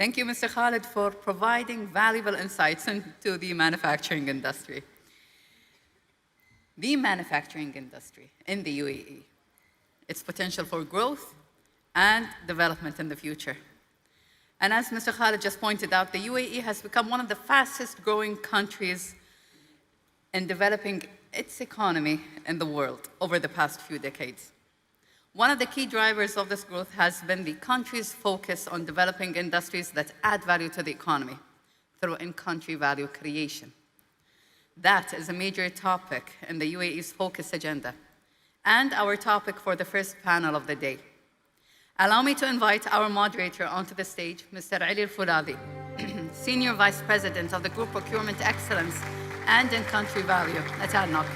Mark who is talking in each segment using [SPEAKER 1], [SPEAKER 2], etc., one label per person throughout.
[SPEAKER 1] Thank you, Mr. Khalid, for providing valuable insights into the manufacturing industry. The manufacturing industry in the UAE, its potential for growth and development in the future. And as Mr. Khalid just pointed out, the UAE has become one of the fastest growing countries in developing its economy in the world over the past few decades. One of the key drivers of this growth has been the country's focus on developing industries that add value to the economy through in-country value creation. That is a major topic in the UAE's focus agenda and our topic for the first panel of the day. Allow me to invite our moderator onto the stage, Mr. Ali Al-Fuladi, Senior Vice President of the Group Procurement Excellence and In-Country Value at ADNOC,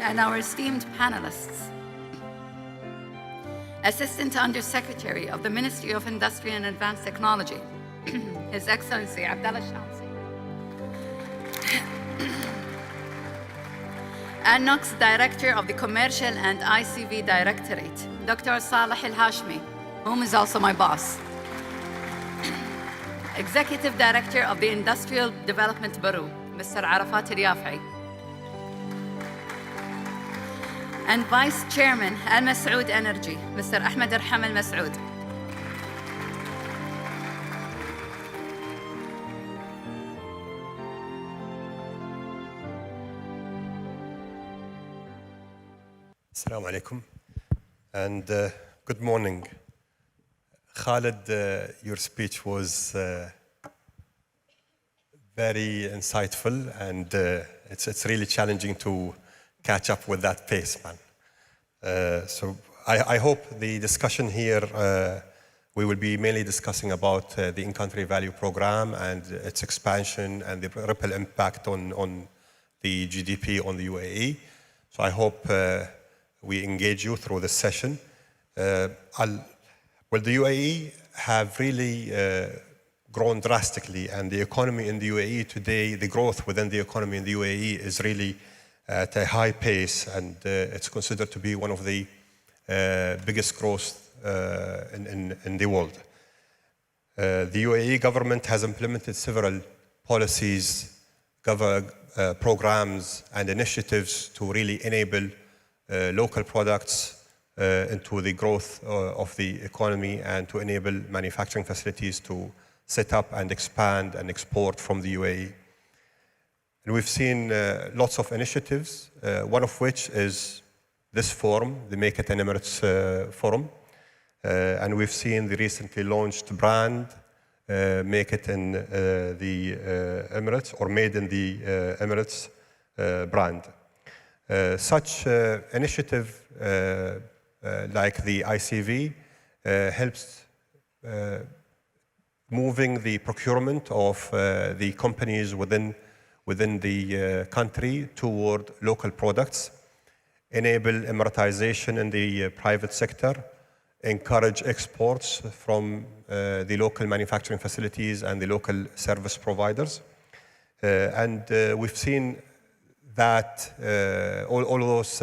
[SPEAKER 1] and our esteemed panelists, Assistant Under-Secretary of the Ministry of Industry and Advanced Technology, His Excellency Abdallah Shamsi, ADNOC's Director of the Commercial and ICV Directorate, Dr. Saleh Al-Hashmi, whom is also my boss, Executive Director of the Industrial Development Bureau, Mr. Arafat Al-Yafi, and Vice Chairman Al-Masoud Energy, Mr. Ahmed Arham Al-Masoud.
[SPEAKER 2] Assalamu alaikum and good morning. Khalid, your speech was very insightful and it's really challenging to catch up with that pace, man. So I hope the discussion here, we will be mainly discussing about the in-country value program and its expansion and the ripple impact on the GDP on the UAE. So I hope we engage you through this session. Well, the UAE have really grown drastically, and the economy in the UAE today, the growth within the economy in the UAE is really at a high pace, and it's considered to be one of the biggest growth in the world. The UAE government has implemented several policies, programs, and initiatives to really enable local products into the growth of the economy and to enable manufacturing facilities to set up and expand and export from the UAE. And we've seen lots of initiatives, one of which is this forum, the Make It in Emirates forum. And we've seen the recently launched brand, Make It in the Emirates, or Made in the Emirates brand. Such initiative like the ICV helps moving the procurement of the companies within the country toward local products, enable Emiratization in the private sector, encourage exports from the local manufacturing facilities and the local service providers. And we've seen that all those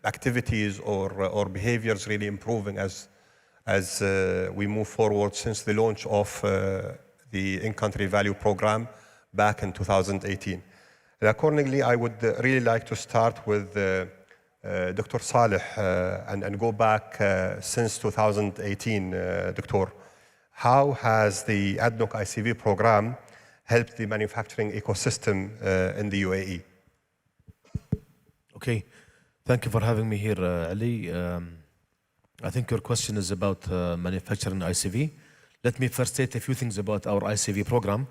[SPEAKER 2] activities or behaviors really improving as we move forward since the launch of the in-country value program back in 2018. And accordingly, I would really like to start with Dr. Saleh and go back since 2018, Dr. How has the ADNOC ICV program helped the manufacturing ecosystem in the UAE?
[SPEAKER 3] Okay, thank you for having me here, Ali. I think your question is about manufacturing ICV. Let me first state a few things about our ICV program.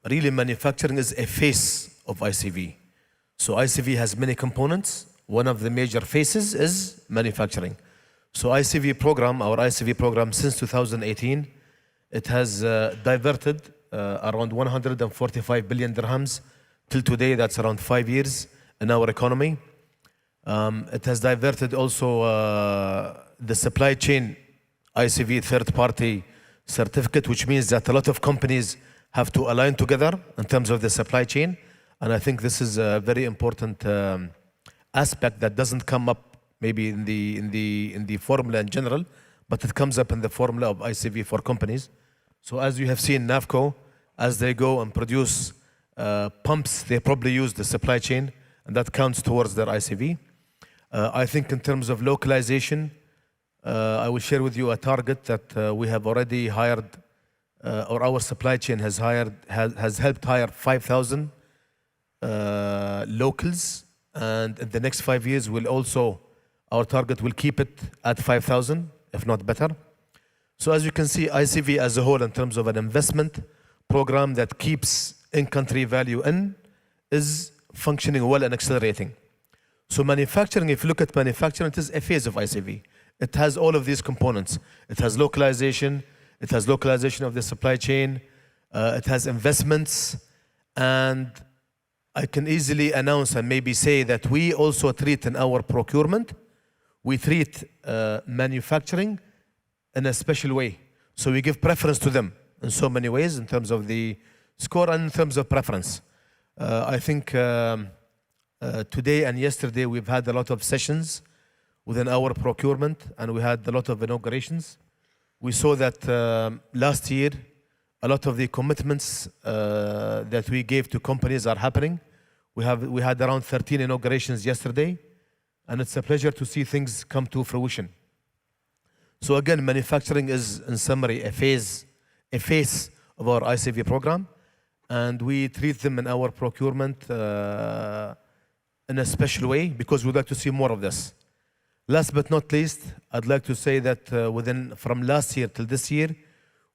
[SPEAKER 3] Really, manufacturing is a face of ICV. So ICV has many components. One of the major faces is manufacturing. So our ICV program since 2018, it has diverted around 145 billion dirhams. Till today, that's around 5 years in our economy. It has diverted also the supply chain ICV third-party certificate, which means that a lot of companies have to align together in terms of the supply chain. And I think this is a very important aspect that doesn't come up maybe in the formula in general, but it comes up in the formula of ICV for companies. So as you have seen, NAFCO, as they go and produce pumps, they probably use the supply chain, and that counts towards their ICV. I think in terms of localization, I will share with you a target that we have already hired, or our supply chain has helped hire 5,000 locals, and in the next 5 years, our target will keep it at 5,000, if not better. So as you can see, ICV as a whole, in terms of an investment program that keeps in-country value is functioning well and accelerating. So manufacturing, if you look at manufacturing, it is a phase of ICV. It has all of these components. It has localization of the supply chain, it has investments, and I can easily announce and maybe say that we also treat in our procurement, we treat manufacturing in a special way. So we give preference to them in so many ways in terms of the score and in terms of preference. I think today and yesterday we've had a lot of sessions within our procurement, and we had a lot of inaugurations. We saw that last year, a lot of the commitments that we gave to companies are happening. We had around 13 inaugurations yesterday, and it's a pleasure to see things come to fruition. So again, manufacturing is, in summary, a phase of our ICV program, and we treat them in our procurement in a special way because we'd like to see more of this. Last but not least, I'd like to say that from last year till this year,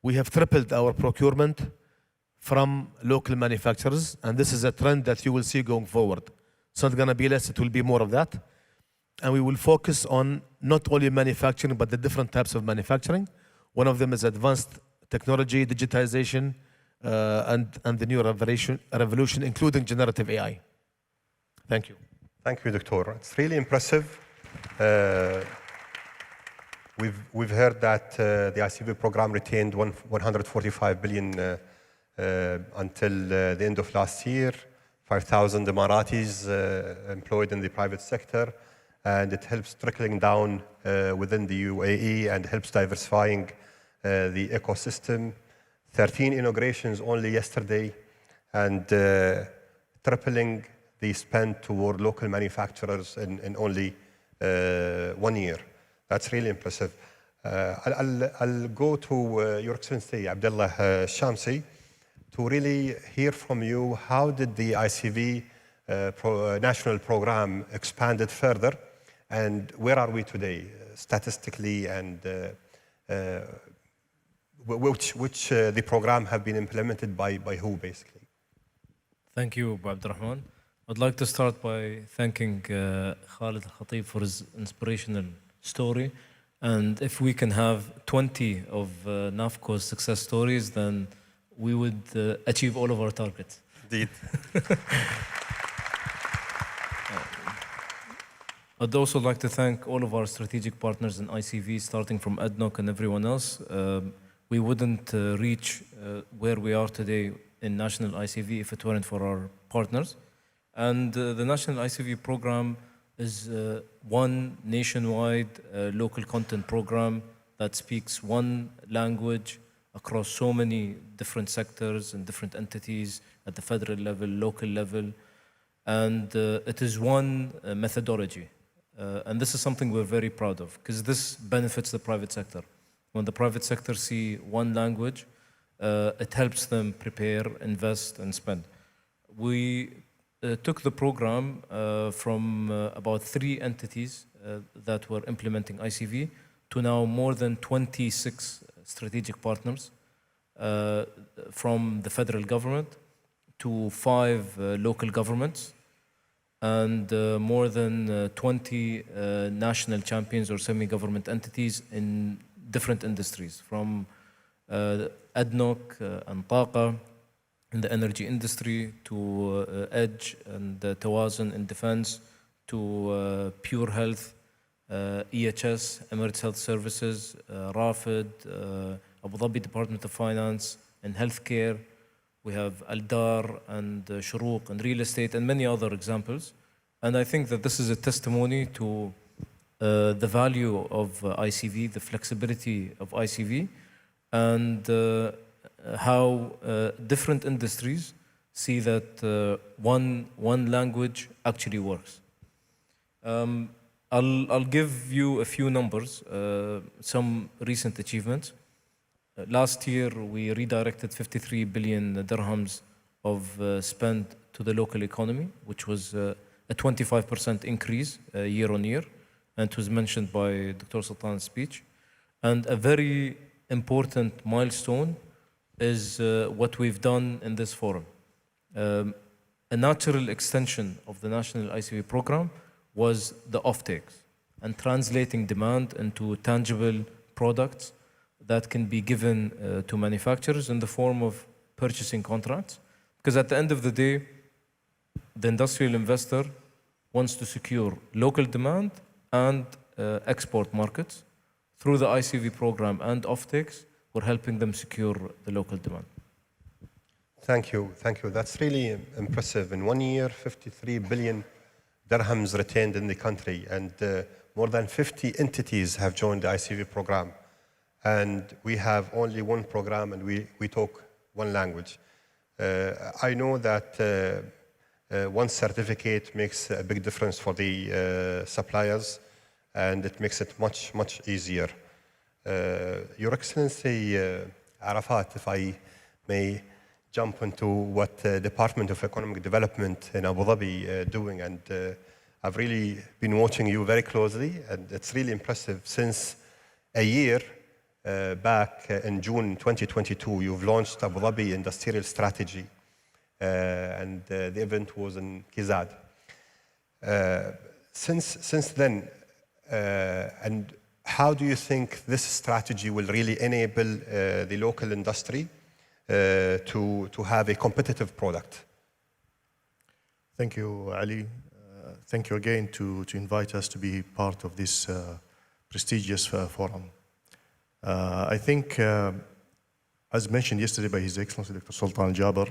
[SPEAKER 3] we have tripled our procurement from local manufacturers, and this is a trend that you will see going forward. It's not going to be less, it will be more of that. And we will focus on not only manufacturing, but the different types of manufacturing. One of them is advanced technology, digitization, and the new revolution, including generative AI. Thank you.
[SPEAKER 2] Thank you, Doctor. It's really impressive. We've heard that the ICV program retained 145 billion until the end of last year, 5,000 Emiratis employed in the private sector, and it helps trickling down within the UAE and helps diversifying the ecosystem. 13 inaugurations only yesterday, and tripling the spend toward local manufacturers in only 1 year. That's really impressive. I'll go to Your Excellency Abdullah Shamsi to really hear from you. How did the ICV national program expanded further, and where are we today statistically, and which the program have been implemented by who, basically?
[SPEAKER 4] Thank you, Abu Abdurrahman. I'd like to start by thanking Khalid Al-Khatib for his inspirational story. And if we can have 20 of NAFCO's success stories, then we would achieve all of our targets.
[SPEAKER 2] Indeed.
[SPEAKER 4] I'd also like to thank all of our strategic partners in ICV, starting from ADNOC and everyone else. We wouldn't reach where we are today in national ICV if it weren't for our partners. And the national ICV program is one nationwide local content program that speaks one language across so many different sectors and different entities at the federal level, local level. And it is one methodology. And this is something we're very proud of, because this benefits the private sector. When the private sector see one language, it helps them prepare, invest, and spend. We took the program from about 3 entities that were implementing ICV to now more than 26 strategic partners, from the federal government to 5 local governments, and more than 20 national champions or semi-government entities in different industries, from ADNOC and Taqa in the energy industry, to Edge and Tawazun in defense, to Pure Health, EHS, Emirates Health Services, Rafid, Abu Dhabi Department of Finance, and healthcare. We have Al-Dar and Shuruq and real estate and many other examples. And I think that this is a testimony to the value of ICV, the flexibility of ICV, and how different industries see that one language actually works. I'll give you a few numbers, some recent achievements. Last year, we redirected 53 billion dirhams of spend to the local economy, which was a 25% increase year on year, and it was mentioned by Dr. Sultan's speech. And a very important milestone is what we've done in this forum. A natural extension of the national ICV program was the offtakes and translating demand into tangible products that can be given to manufacturers in the form of purchasing contracts. Because at the end of the day, the industrial investor wants to secure local demand and export markets. Through the ICV program and offtakes, we're helping them secure the local demand.
[SPEAKER 2] Thank you. That's really impressive. In 1 year, 53 billion dirhams retained in the country, and more than 50 entities have joined the ICV program. And we have only one program, and we talk one language. I know that one certificate makes a big difference for the suppliers, and it makes it much easier. Your Excellency Arafat, if I may jump into what the Department of Economic Development in Abu Dhabi doing, and I've really been watching you very closely, and it's really impressive. Since a year back in June 2022, you've launched Abu Dhabi Industrial Strategy, and the event was in Kizad. Since then, and how do you think this strategy will really enable the local industry to have a competitive product?
[SPEAKER 5] Thank you, Ali. Thank you again to invite us to be part of this prestigious forum. I think, as mentioned yesterday by His Excellency Dr. Sultan Jaber,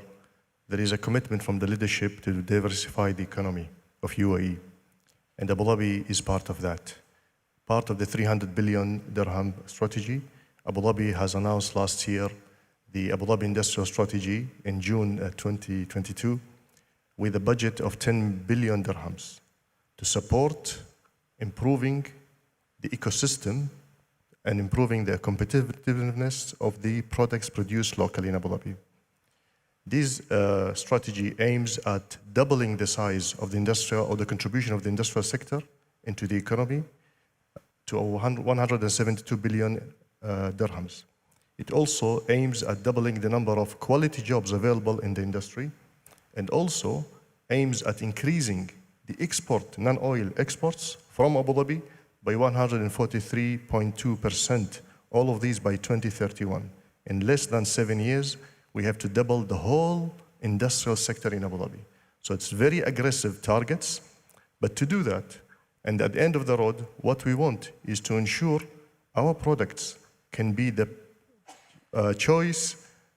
[SPEAKER 5] there is a commitment from the leadership to diversify the economy of UAE, and Abu Dhabi is part of that. Part of the 300 billion dirham strategy, Abu Dhabi has announced last year the Abu Dhabi Industrial Strategy in June 2022 with a budget of 10 billion dirhams to support improving the ecosystem and improving the competitiveness of the products produced locally in Abu Dhabi. This strategy aims at doubling the size of the industrial or the contribution of the industrial sector into the economy to 172 billion dirhams. It also aims at doubling the number of quality jobs available in the industry, and also aims at increasing the non-oil exports from Abu Dhabi by 143.2%, all of these by 2031. In less than 7 years, we have to double the whole industrial sector in Abu Dhabi. So it's very aggressive targets, but to do that, and at the end of the road, what we want is to ensure our products can be the choice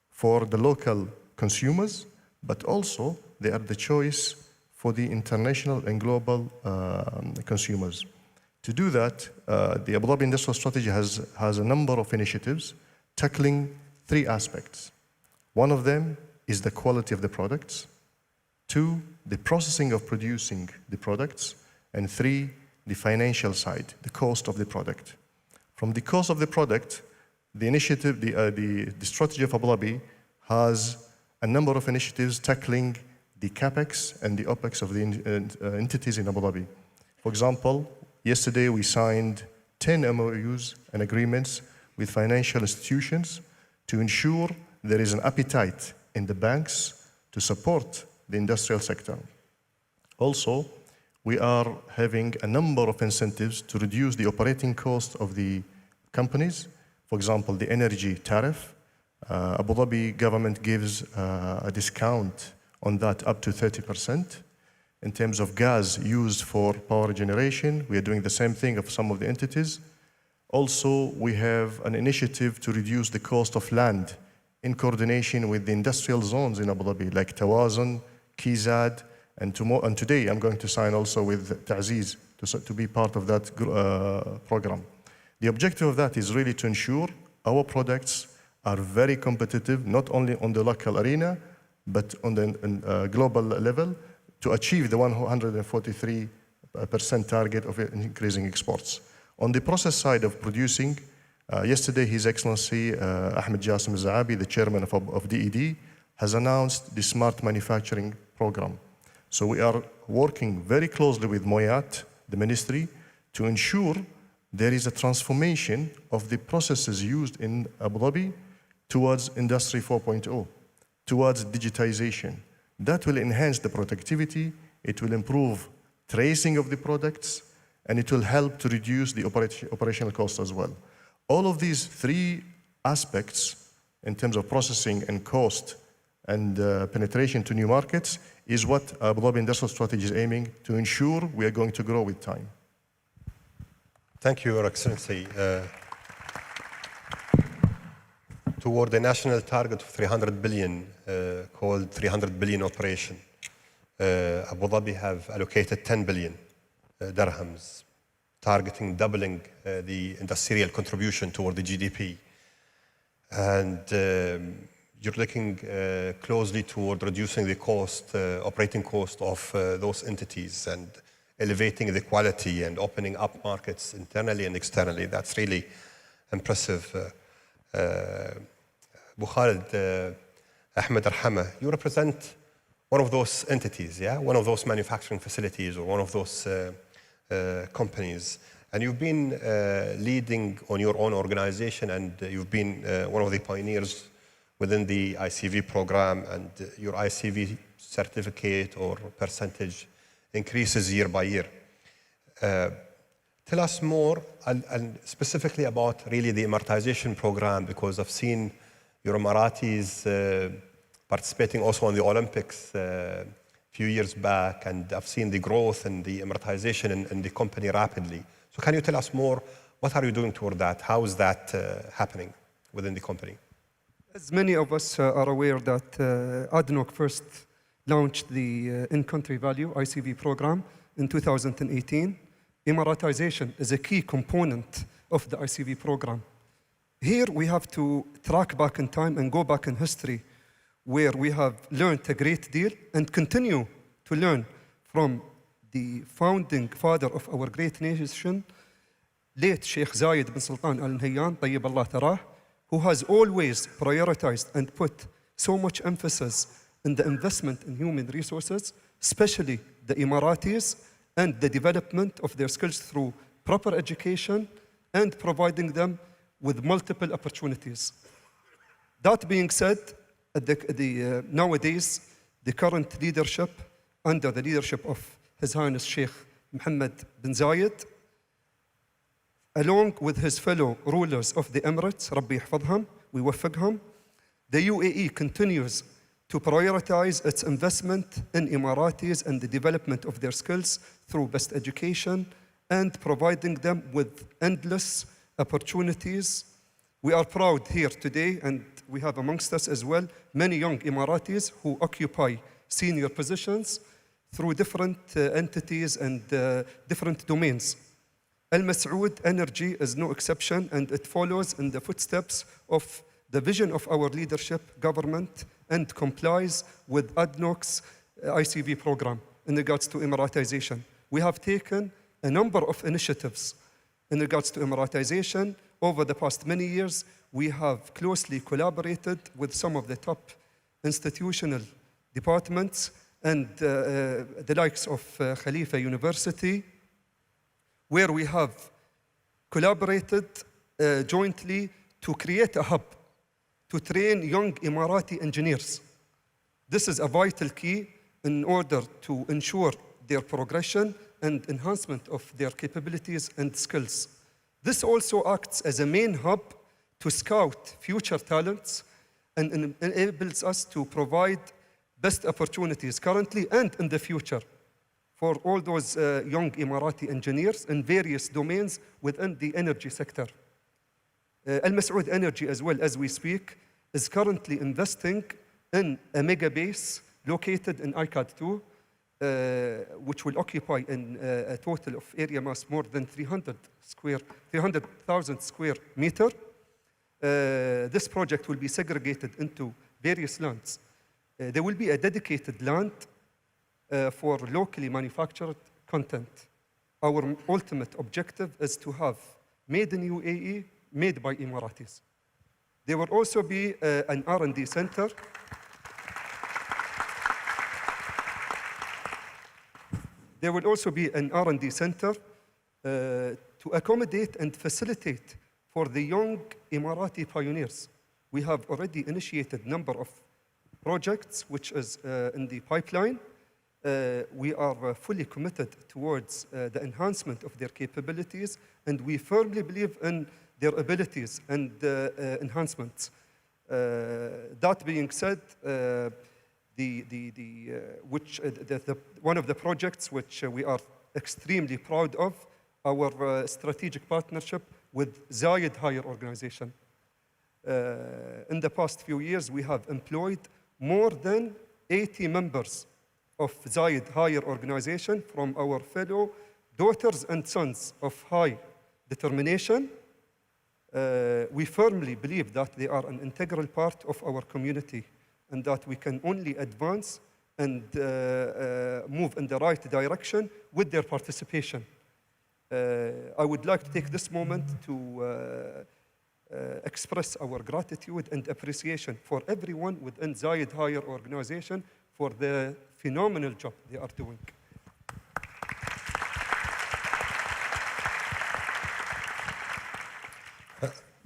[SPEAKER 5] for the local consumers, but also they are the choice for the international and global consumers. To do that, the Abu Dhabi Industrial Strategy has a number of initiatives tackling 3 aspects. One of them is the quality of the products. 2, the processing of producing the products. And 3, the financial side, the cost of the product. From the cost of the product, the initiative, the strategy of Abu Dhabi has a number of initiatives tackling the capex and the opex of the entities in Abu Dhabi. For example, yesterday we signed 10 MOUs and agreements with financial institutions to ensure there is an appetite in the banks to support the industrial sector. Also, we are having a number of incentives to reduce the operating cost of the companies. For example, the energy tariff. Abu Dhabi government gives a discount on that up to 30%. In terms of gas used for power generation, we are doing the same thing of some of the entities. Also, we have an initiative to reduce the cost of land in coordination with the industrial zones in Abu Dhabi, like Tawazun, Kizad, and today I'm going to sign also with Ta'ziz to be part of that program. The objective of that is really to ensure our products are very competitive, not only on the local arena, but on the global level, to achieve the 143% target of increasing exports. On the process side of producing, yesterday His Excellency Ahmed Jassim Zaabi, the chairman of DED, has announced the Smart Manufacturing Program. So we are working very closely with Moyat, the ministry, to ensure there is a transformation of the processes used in Abu Dhabi towards Industry 4.0, towards digitization. That will enhance the productivity, it will improve tracing of the products, and it will help to reduce the operational costs as well. All of these three aspects, in terms of processing and cost and penetration to new markets, is what Abu Dhabi Industrial Strategy is aiming to ensure we are going to grow with time.
[SPEAKER 2] Thank you, Your Excellency. Toward the national target of 300 billion, called 300 billion operation, Abu Dhabi have allocated 10 billion dirhams, targeting doubling the industrial contribution toward the GDP. And you're looking closely toward reducing the cost, operating cost of those entities and elevating the quality and opening up markets internally and externally. That's really impressive. Abu Khalid, Ahmed Arhama, you represent one of those entities, yeah? One of those manufacturing facilities or one of those companies. And you've been leading on your own organization, and you've been one of the pioneers within the ICV program, and your ICV certificate or percentage increases year by year. Tell us more, and specifically about really the amortization program, because I've seen your Emiratis participating also in the Olympics a few years back, and I've seen the growth and the amortization in the company rapidly. So can you tell us more, what are you doing toward that? How is that happening within the company?
[SPEAKER 6] As many of us are aware that ADNOC first launched the in-country value ICV program in 2018. Emiratization is a key component of the ICV program. Here we have to track back in time and go back in history, where we have learned a great deal and continue to learn from the founding father of our great nation, late Sheikh Zayed bin Sultan Al Nahyan, Tayyib Allah Tarah, who has always prioritized and put so much emphasis in the investment in human resources, especially the Emiratis, and the development of their skills through proper education and providing them with multiple opportunities. That being said, nowadays, the current leadership, under the leadership of His Highness Sheikh Mohammed bin Zayed, along with his fellow rulers of the Emirates, Rabbi Yahfadham, we waffaqham, the UAE continues to prioritize its investment in Emiratis and the development of their skills through best education and providing them with endless opportunities. We are proud here today, and we have amongst us as well many young Emiratis who occupy senior positions through different entities and different domains. Al Masoud Energy is no exception, and it follows in the footsteps of the vision of our leadership, government, and complies with ADNOC's ICV program in regards to Emiratization. We have taken a number of initiatives in regards to Emiratization. Over the past many years, we have closely collaborated with some of the top institutional departments and the likes of Khalifa University, where we have collaborated jointly to create a hub to train young Emirati engineers. This is a vital key in order to ensure their progression and enhancement of their capabilities and skills. This also acts as a main hub to scout future talents and enables us to provide best opportunities currently and in the future for all those young Emirati engineers in various domains within the energy sector. Al Masoud Energy, as well as we speak, is currently investing in a mega base located in ICAD 2 which will occupy a total of area mass more than 300,000 square meter. This project will be segregated into various lands. There will be a dedicated land for locally manufactured content. Our ultimate objective is to have made in UAE, made by Emiratis. There will also be an R&D center. There will also be an R&D center to accommodate and facilitate for the young Emirati pioneers. We have already initiated a number of projects which is in the pipeline. We are fully committed towards the enhancement of their capabilities, and we firmly believe in their abilities and enhancements. That being said, one of the projects which we are extremely proud of, our strategic partnership with Zayed Higher Organization. In the past few years, we have employed more than 80 members of Zayed Higher Organization from our fellow daughters and sons of high determination. We firmly believe that they are an integral part of our community and that we can only advance and move in the right direction with their participation. I would like to take this moment to express our gratitude and appreciation for everyone within Zayed Higher Organization for the phenomenal job they are doing.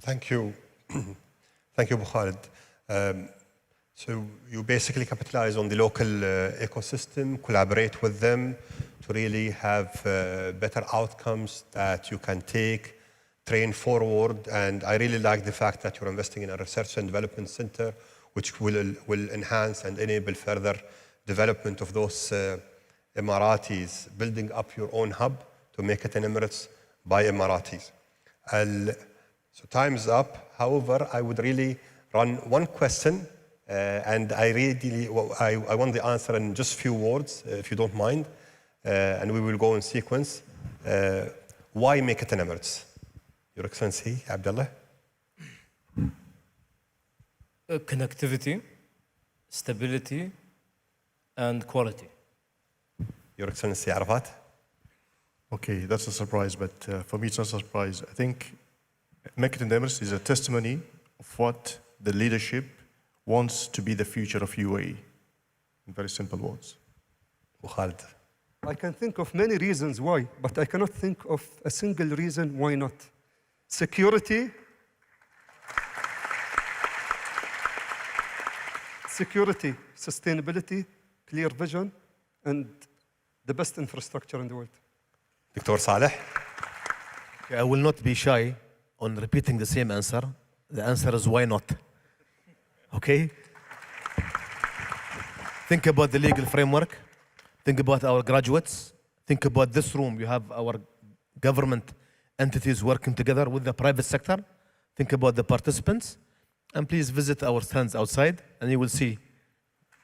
[SPEAKER 2] Thank you. Thank you, Abu Khalid. So you basically capitalize on the local ecosystem, collaborate with them to really have better outcomes that you can take, train forward. And I really like the fact that you're investing in a research and development center, which will enhance and enable further development of those Emiratis, building up your own hub to make it an Emirates by Emiratis. So time's up. However, I would really run one question, and I want the answer in just few words, if you don't mind, and we will go in sequence. Why make it an Emirates? Your Excellency, Abdullah?
[SPEAKER 4] Connectivity, stability, and quality.
[SPEAKER 2] Your Excellency, Arafat?
[SPEAKER 5] Okay, that's a surprise, but for me it's not a surprise. I think Make It in the Emirates is a testimony of what the leadership wants to be the future of UAE. In very simple words.
[SPEAKER 2] Khalid.
[SPEAKER 6] I can think of many reasons why, but I cannot think of a single reason why not. Security, sustainability, clear vision, and the best infrastructure in the world.
[SPEAKER 2] Dr. Saleh?
[SPEAKER 3] I will not be shy on repeating the same answer. The answer is why not? Okay? Think about the legal framework. Think about our graduates. Think about this room. You have our government entities working together with the private sector. Think about the participants. And please visit our stands outside and you will see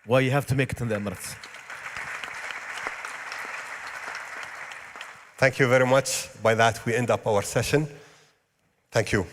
[SPEAKER 3] why you have to make it in the Emirates.
[SPEAKER 2] Thank you very much. By that, we end up our session. Thank you.